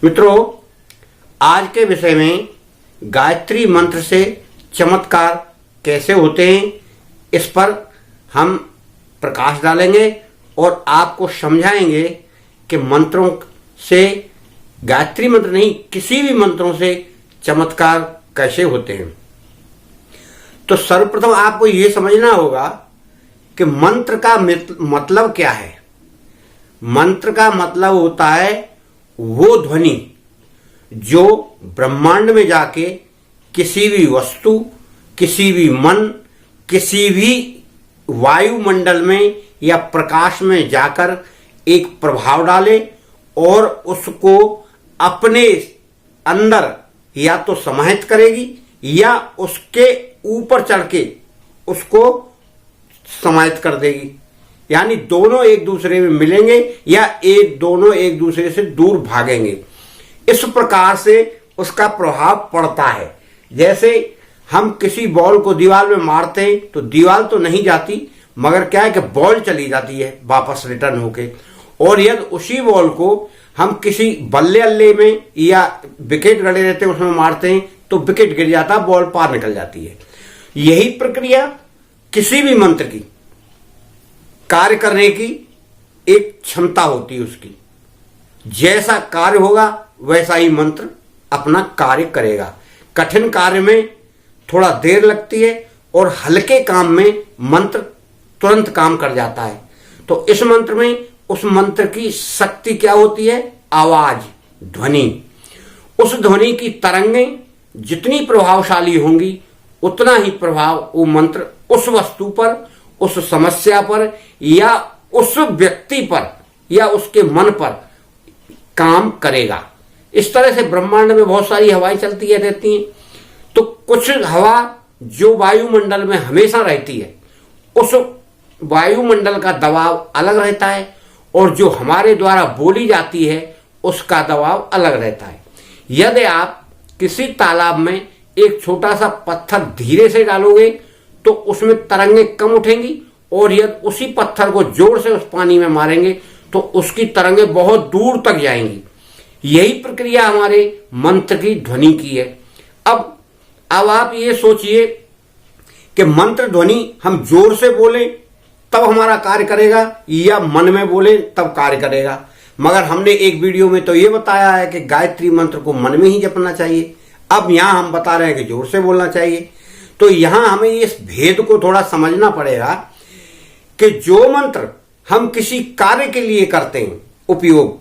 मित्रों, आज के विषय में गायत्री मंत्र से चमत्कार कैसे होते हैं, इस पर हम प्रकाश डालेंगे और आपको समझाएंगे कि मंत्रों से, गायत्री मंत्र नहीं, किसी भी मंत्रों से चमत्कार कैसे होते हैं। तो सर्वप्रथम आपको यह समझना होगा कि मंत्र का मतलब क्या है। मंत्र का मतलब होता है वो ध्वनि जो ब्रह्मांड में जाके किसी भी वस्तु, किसी भी मन, किसी भी वायुमंडल में या प्रकाश में जाकर एक प्रभाव डाले और उसको अपने अंदर या तो समाहित करेगी या उसके ऊपर चढ़ के उसको समाहित कर देगी। यानी दोनों एक दूसरे में मिलेंगे या दोनों एक दूसरे से दूर भागेंगे। इस प्रकार से उसका प्रभाव पड़ता है। जैसे हम किसी बॉल को दीवार में मारते हैं तो दीवार तो नहीं जाती, मगर क्या है कि बॉल चली जाती है वापस रिटर्न होके। और यदि उसी बॉल को हम किसी बल्ले अल्ले में या विकेट गड़े रहते हैं उसमें मारते हैं तो विकेट गिर जाता, बॉल पार निकल जाती है। यही प्रक्रिया किसी भी मंत्र की कार्य करने की एक क्षमता होती है। उसकी जैसा कार्य होगा वैसा ही मंत्र अपना कार्य करेगा। कठिन कार्य में थोड़ा देर लगती है और हल्के काम में मंत्र तुरंत काम कर जाता है। तो इस मंत्र में उस मंत्र की शक्ति क्या होती है? आवाज, ध्वनि। उस ध्वनि की तरंगें जितनी प्रभावशाली होंगी उतना ही प्रभाव वो मंत्र उस वस्तु पर, उस समस्या पर या उस व्यक्ति पर या उसके मन पर काम करेगा। इस तरह से ब्रह्मांड में बहुत सारी हवाएं चलती रहती हैं। तो कुछ हवा जो वायुमंडल में हमेशा रहती है, उस वायुमंडल का दबाव अलग रहता है और जो हमारे द्वारा बोली जाती है उसका दबाव अलग रहता है। यदि आप किसी तालाब में एक छोटा सा पत्थर धीरे से डालोगे तो उसमें तरंगें कम उठेंगी, और यदि उसी पत्थर को जोर से उस पानी में मारेंगे तो उसकी तरंगें बहुत दूर तक जाएंगी। यही प्रक्रिया हमारे मंत्र की ध्वनि की है। अब आप ये सोचिए कि मंत्र ध्वनि हम जोर से बोलें तब हमारा कार्य करेगा या मन में बोले तब कार्य करेगा। मगर हमने एक वीडियो में तो ये बताया है कि गायत्री मंत्र को मन में ही जपना चाहिए। अब यहां हम बता रहे हैं कि जोर से बोलना चाहिए। तो यहां हमें इस भेद को थोड़ा समझना पड़ेगा कि जो मंत्र हम किसी कार्य के लिए करते हैं उपयोग,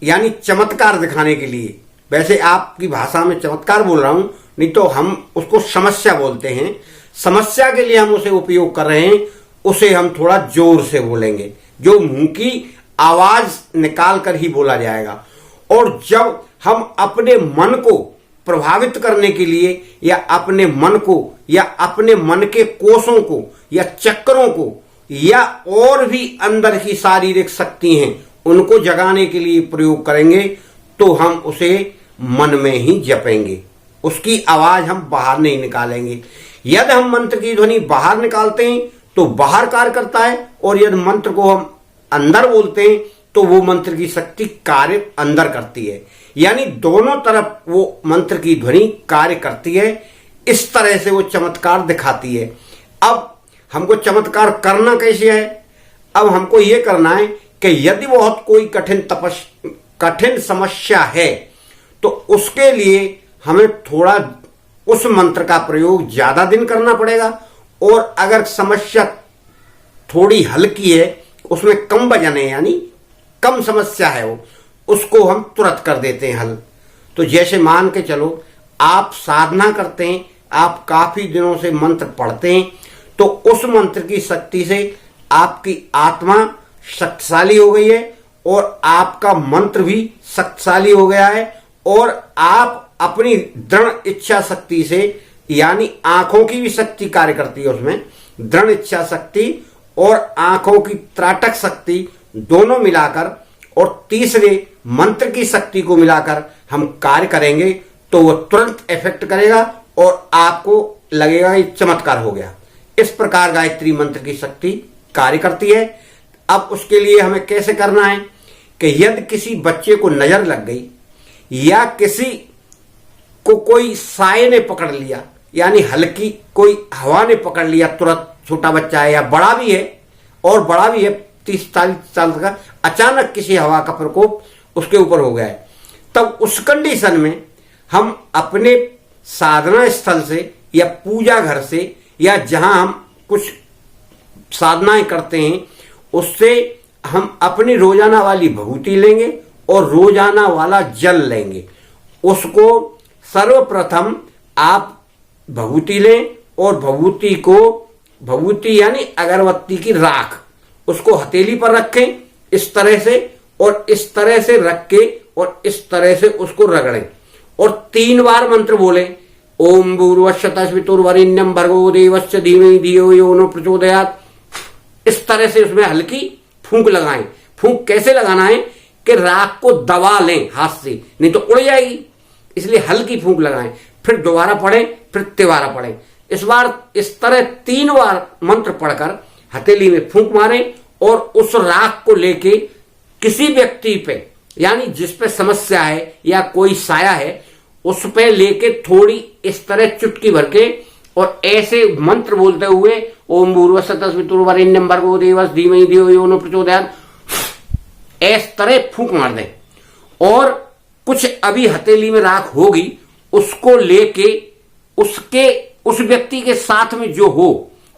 यानी चमत्कार दिखाने के लिए, वैसे आपकी भाषा में चमत्कार बोल रहा हूं, नहीं तो हम उसको समस्या बोलते हैं। समस्या के लिए हम उसे उपयोग कर रहे हैं, उसे हम थोड़ा जोर से बोलेंगे, जो मुंह की आवाज निकाल कर ही बोला जाएगा। और जब हम अपने मन को प्रभावित करने के लिए या अपने मन को या अपने मन के कोषों को या चक्रों को या और भी अंदर की शारीरिक शक्ति हैं उनको जगाने के लिए प्रयोग करेंगे तो हम उसे मन में ही जपेंगे। उसकी आवाज हम बाहर नहीं निकालेंगे। यदि हम मंत्र की ध्वनि बाहर निकालते हैं तो बाहर कार्य करता है, और यदि मंत्र को हम अंदर बोलते हैं तो वो मंत्र की शक्ति कार्य अंदर करती है। यानी दोनों तरफ वो मंत्र की ध्वनि कार्य करती है। इस तरह से वो चमत्कार दिखाती है। अब हमको चमत्कार करना कैसे है? अब हमको ये करना है कि यदि बहुत कोई कठिन समस्या है तो उसके लिए हमें थोड़ा उस मंत्र का प्रयोग ज्यादा दिन करना पड़ेगा, और अगर समस्या थोड़ी हल्की है, उसमें कम वजन है, यानी कम समस्या है, वो उसको हम तुरंत कर देते हैं हल। तो जैसे मान के चलो आप साधना करते हैं, आप काफी दिनों से मंत्र पढ़ते हैं, तो उस मंत्र की शक्ति से आपकी आत्मा शक्तिशाली हो गई है और आपका मंत्र भी शक्तिशाली हो गया है, और आप अपनी दृढ़ इच्छा शक्ति से, यानी आंखों की भी शक्ति कार्य करती है उसमें, दृढ़ इच्छा शक्ति और आंखों की त्राटक शक्ति दोनों मिलाकर और तीसरे मंत्र की शक्ति को मिलाकर हम कार्य करेंगे तो वो तुरंत इफेक्ट करेगा और आपको लगेगा कि चमत्कार हो गया। इस प्रकार गायत्री मंत्र की शक्ति कार्य करती है। अब उसके लिए हमें कैसे करना है कि यदि किसी बच्चे को नजर लग गई या किसी को कोई साए ने पकड़ लिया, यानी हल्की कोई हवा ने पकड़ लिया, तुरंत छोटा बच्चा है या बड़ा भी है, और बड़ा भी है 30-40 साल का, अचानक किसी हवा का प्रकोप उसके ऊपर हो गया है, तब उस कंडीशन में हम अपने साधना स्थल से या पूजा घर से या जहां हम कुछ साधनाएं करते हैं उससे हम अपनी रोजाना वाली भभूति लेंगे और रोजाना वाला जल लेंगे। उसको सर्वप्रथम आप भभूति लें और भभूति यानी अगरबत्ती की राख, उसको हथेली पर रखें इस तरह से, और इस तरह से रख के और इस तरह से उसको रगड़ें और 3 बार मंत्र बोलें, ओम भूर्भुवस्सुतस्वितुर्वरेण्यं भर्गो देवस्य धीमहि धियो यो न प्रचोदयात्। इस तरह से उसमें हल्की फूंक लगाएं। फूंक कैसे लगाना है कि राख को दबा लें हाथ से, नहीं तो उड़ जाएगी, इसलिए हल्की फूंक लगाएं, फिर दोबारा पढ़ें, फिर तिबारा पढ़ें। इस बार इस तरह 3 बार मंत्र पढ़कर हथेली में फूंक मारें और उस राख को लेके किसी व्यक्ति पे, यानी जिस पे समस्या है या कोई साया है, उस पे लेके थोड़ी इस तरह चुटकी भर के और ऐसे मंत्र बोलते हुए ओम भूर्भुवस्सुतस्वितुर्वरेण्यं भर्गो देवस्य धीमहि धियो यो न प्रचोदयात्, इस तरह फूंक मार दें। और कुछ अभी हथेली में राख होगी उसको लेके उस व्यक्ति के साथ में जो हो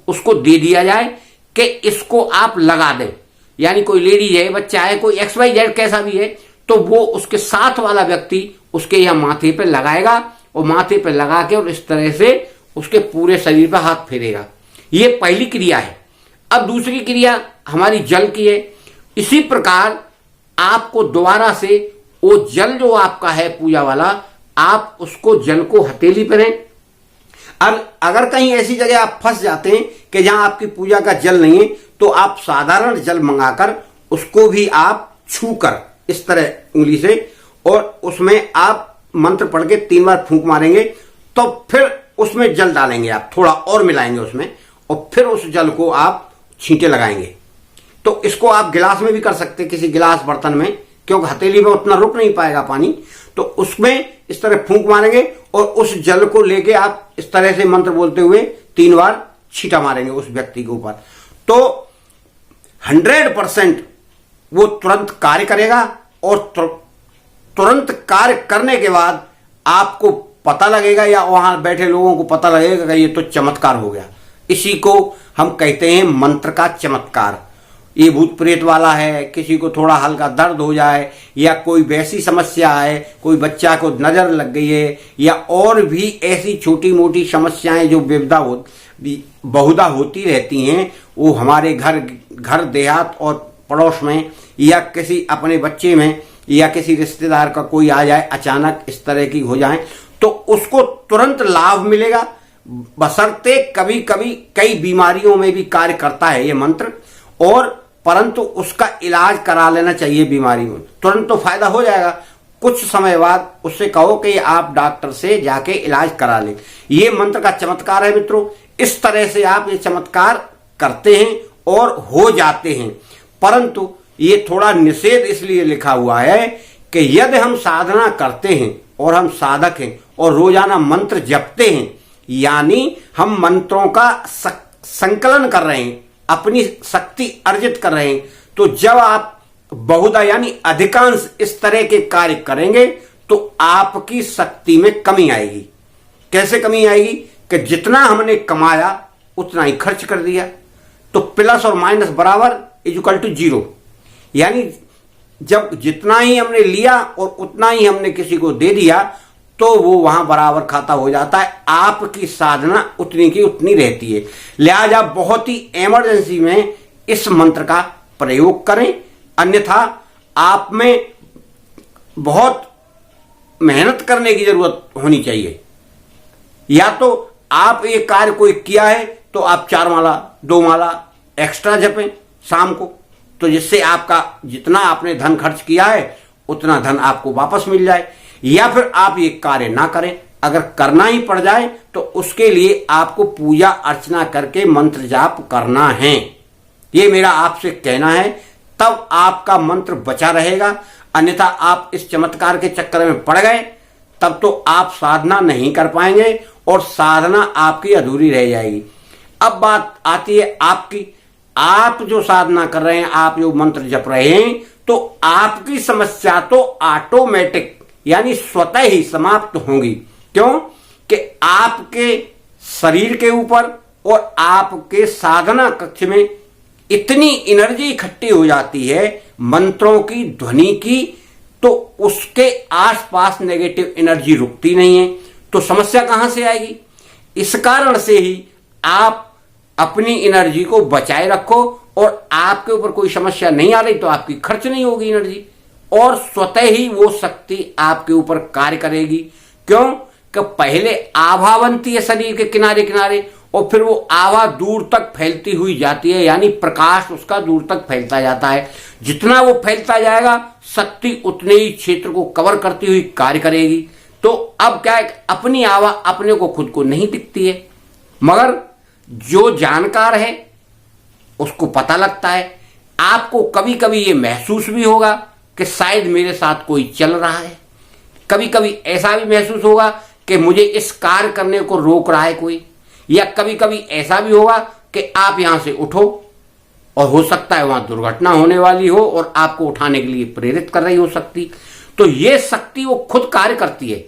उसको दे दिया जाए कि इसको आप लगा दें, यानी कोई लेडीज है, बच्चा है, कोई XYZ कैसा भी है, तो वो उसके साथ वाला व्यक्ति उसके यहाँ माथे पे लगाएगा और माथे पे लगा के और इस तरह से उसके पूरे शरीर पर हाथ फेरेगा। ये पहली क्रिया है। अब दूसरी क्रिया हमारी जल की है। इसी प्रकार आपको दोबारा से वो जल जो आपका है पूजा वाला, आप उसको जल को हथेली पर लें। अगर कहीं ऐसी जगह आप फंस जाते हैं कि जहां आपकी पूजा का जल नहीं है, तो आप साधारण जल मंगाकर उसको भी आप छूकर इस तरह उंगली से और उसमें आप मंत्र पढ़ के 3 बार फूंक मारेंगे, तो फिर उसमें जल डालेंगे, आप थोड़ा और मिलाएंगे उसमें और फिर उस जल को आप छींटे लगाएंगे। तो इसको आप गिलास में भी कर सकते हैं, किसी गिलास बर्तन में, क्योंकि हथेली में उतना रुक नहीं पाएगा पानी, तो उसमें इस तरह फूंक मारेंगे और उस जल को लेके आप इस तरह से मंत्र बोलते हुए 3 बार छींटा मारेंगे उस व्यक्ति के ऊपर, तो 100% वो तुरंत कार्य करेगा। और तुरंत कार्य करने के बाद आपको पता लगेगा या वहां बैठे लोगों को पता लगेगा कि ये तो चमत्कार हो गया। इसी को हम कहते हैं मंत्र का चमत्कार। ये भूत प्रेत वाला है, किसी को थोड़ा हल्का दर्द हो जाए या कोई वैसी समस्या है, कोई बच्चा को नजर लग गई है या और भी ऐसी छोटी मोटी समस्याएं जो बहुधा होती रहती हैं, वो हमारे घर देहात और पड़ोस में या किसी अपने बच्चे में या किसी रिश्तेदार का कोई आ जाए, अचानक इस तरह की हो जाए, तो उसको तुरंत लाभ मिलेगा। बशर्ते कभी कभी कई बीमारियों में भी कार्य करता है ये मंत्र, और परंतु उसका इलाज करा लेना चाहिए। बीमारी में तुरंत तो फायदा हो जाएगा, कुछ समय बाद उससे कहो कि आप डॉक्टर से जाके इलाज करा लें। ये मंत्र का चमत्कार है मित्रों। इस तरह से आप ये चमत्कार करते हैं और हो जाते हैं। परंतु ये थोड़ा निषेध इसलिए लिखा हुआ है कि यदि हम साधना करते हैं और हम साधक हैं और रोजाना मंत्र जपते हैं, यानी हम मंत्रों का संकलन कर रहे हैं, अपनी शक्ति अर्जित कर रहे हैं, तो जब आप बहुधा यानी अधिकांश इस तरह के कार्य करेंगे तो आपकी शक्ति में कमी आएगी। कैसे कमी आएगी कि जितना हमने कमाया उतना ही खर्च कर दिया, तो प्लस और माइनस बराबर इक्वल टू 0, यानी जब जितना ही हमने लिया और उतना ही हमने किसी को दे दिया तो वो वहां बराबर खाता हो जाता है। आपकी साधना उतनी की उतनी रहती है। लिहाजा बहुत ही इमरजेंसी में इस मंत्र का प्रयोग करें, अन्यथा आप में बहुत मेहनत करने की जरूरत होनी चाहिए। या तो आप ये कार्य कोई किया है तो आप 4 माला 2 माला एक्स्ट्रा जपें शाम को, तो जिससे आपका जितना आपने धन खर्च किया है उतना धन आपको वापस मिल जाए। या फिर आप ये कार्य ना करें, अगर करना ही पड़ जाए तो उसके लिए आपको पूजा अर्चना करके मंत्र जाप करना है। ये मेरा आपसे कहना है, तब आपका मंत्र बचा रहेगा। अन्यथा आप इस चमत्कार के चक्कर में पड़ गए तब तो आप साधना नहीं कर पाएंगे और साधना आपकी अधूरी रह जाएगी। अब बात आती है आपकी, आप जो साधना कर रहे हैं, आप जो मंत्र जप रहे हैं, तो आपकी समस्या तो ऑटोमेटिक यानी स्वतः ही समाप्त होंगी। क्यों कि आपके शरीर के ऊपर और आपके साधना कक्ष में इतनी एनर्जी इकट्ठी हो जाती है मंत्रों की, ध्वनि की, तो उसके आसपास नेगेटिव एनर्जी रुकती नहीं है, तो समस्या कहां से आएगी। इस कारण से ही आप अपनी एनर्जी को बचाए रखो और आपके ऊपर कोई समस्या नहीं आ रही तो आपकी खर्च नहीं होगी एनर्जी और स्वतः ही वो शक्ति आपके ऊपर कार्य करेगी। क्यों कि पहले आभा बनती है शरीर के किनारे किनारे और फिर वो आभा दूर तक फैलती हुई जाती है, यानी प्रकाश उसका दूर तक फैलता जाता है। जितना वो फैलता जाएगा शक्ति उतने ही क्षेत्र को कवर करती हुई कार्य करेगी। तो अब क्या है, अपनी आभा अपने को खुद को नहीं दिखती है, मगर जो जानकार है उसको पता लगता है। आपको कभी कभी ये महसूस भी होगा कि शायद मेरे साथ कोई चल रहा है, कभी कभी ऐसा भी महसूस होगा कि मुझे इस कार्य करने को रोक रहा है कोई, या कभी कभी ऐसा भी होगा कि आप यहां से उठो और हो सकता है वहां दुर्घटना होने वाली हो और आपको उठाने के लिए प्रेरित कर रही हो शक्ति। तो ये शक्ति वो खुद कार्य करती है,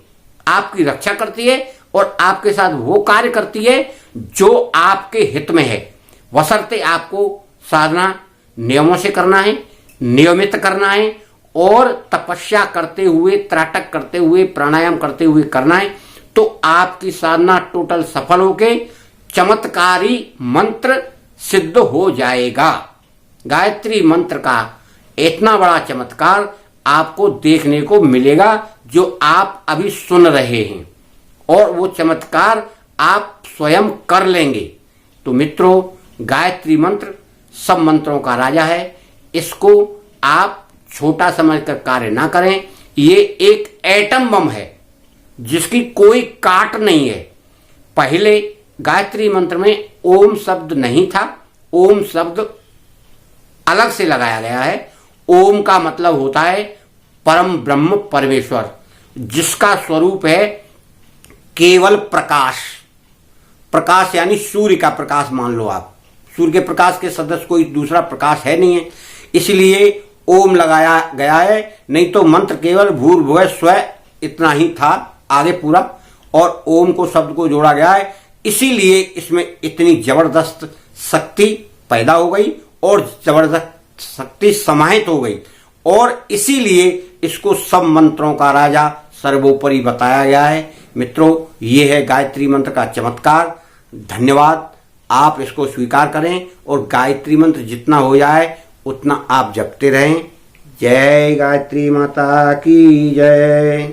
आपकी रक्षा करती है और आपके साथ वो कार्य करती है जो आपके हित में है, बशर्ते आपको साधना नियमों से करना है, नियमित करना है और तपस्या करते हुए, त्राटक करते हुए, प्राणायाम करते हुए करना है। तो आपकी साधना टोटल सफल होके चमत्कारी मंत्र सिद्ध हो जाएगा। गायत्री मंत्र का इतना बड़ा चमत्कार आपको देखने को मिलेगा जो आप अभी सुन रहे हैं और वो चमत्कार आप स्वयं कर लेंगे। तो मित्रों, गायत्री मंत्र सब मंत्रों का राजा है, इसको आप छोटा समझकर कार्य ना करें। ये एक एटम बम है जिसकी कोई काट नहीं है। पहले गायत्री मंत्र में ओम शब्द नहीं था, ओम शब्द अलग से लगाया गया है। ओम का मतलब होता है परम ब्रह्म परमेश्वर, जिसका स्वरूप है केवल प्रकाश। प्रकाश यानी सूर्य का प्रकाश मान लो आप, सूर्य के प्रकाश के सदस्य कोई दूसरा प्रकाश है नहीं है, इसलिए ओम लगाया गया है। नहीं तो मंत्र केवल भूर्भुवः स्वः इतना ही था, आगे पूरा और ओम को शब्द को जोड़ा गया है, इसीलिए इसमें इतनी जबरदस्त शक्ति पैदा हो गई और जबरदस्त शक्ति समाहित हो गई और इसीलिए इसको सब मंत्रों का राजा सर्वोपरि बताया गया है। मित्रों, ये है गायत्री मंत्र का चमत्कार। धन्यवाद। आप इसको स्वीकार करें और गायत्री मंत्र जितना हो जाए उतना आप जपते रहें। जय गायत्री माता की जय।